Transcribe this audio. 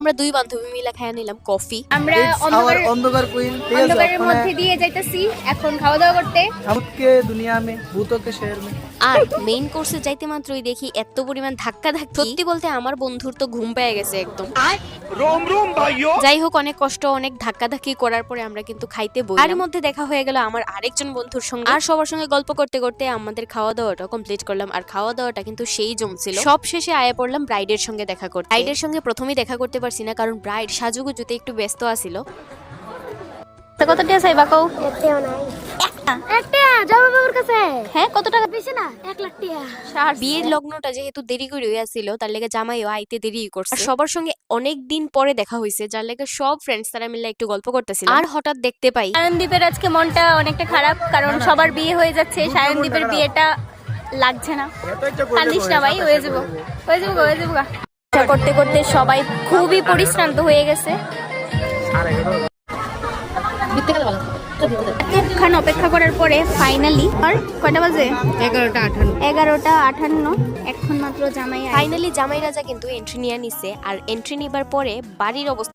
আমরা দুই বান্ধবী মিলে খাইয়া নিলাম কফি। আমরা अंधकार क्वीन অন্ধকারের মধ্যে দিয়ে যাইতেছি এখন খাওয়া দাওয়া করতে। भूत के दुनिया में भूतों के शहर में আর মেইন কোর্সে যাইতে মাত্রই দেখি এত পরিমাণ ধাক্কা ধাক্কি। সত্যি বলতে আমার বন্ধুর তো ঘুম পেয়ে গেছে একদম। যাই হোক, অনেক কষ্ট অনেক ধাক্কা ধাক্কি করার পরে আমরা কিন্তু খাইতে বই। এর মধ্যে দেখা হয়ে গেল আমার আরেকজন বন্ধুর সঙ্গে। আর সবার সঙ্গে গল্প করতে করতে আমাদের খাওয়া দাওয়াটা কমপ্লিট করলাম। আর খাওয়া দাওয়াটা কিন্তু সেই জমছিল। সব শেষে আয়া পড়লাম ব্রাইডের সঙ্গে দেখা করতে। ব্রাইডের সঙ্গে প্রথমেই দেখা করতে পারছি না, কারণ ব্রাইড সাজুগুজুতে একটু ব্যস্ত আছিল। কত টাকা চাইবা কও? হ্যাঁ, কত টাকা? বেশি না, 1 লাখ টাকা। আর বিয়ের লগ্নটা যেহেতু দেরি করে হইয়াছিল, তার লেগে জামাইও আইতে দেরি করছে। আর সবার সঙ্গে অনেক দিন পরে দেখা হইছে, যার লেগে সব ফ্রেন্ডস তারা মিলে একটু গল্প করতেছিল। আর হঠাৎ দেখতে পাই সায়নদীপের আজকে মনটা অনেকটা খারাপ, কারণ সবার বিয়ে হয়ে যাচ্ছে, সায়নদীপের বিয়েটা লাগছে না। কান্দিস না ভাই, হয়ে যাবো। করতে করতে সবাই খুবই পরিশ্রান্ত হয়ে গেছে। এতক্ষণ অপেক্ষা করার পরে ফাইনালি আর কয়টা বাজে? 11:58। এখন মাত্র জামাই ফাইনালি জামাই রাজা কিন্তু এন্ট্রি নিয়ে নিছে। আর এন্ট্রি নিবার পরে বাড়ির অবস্থা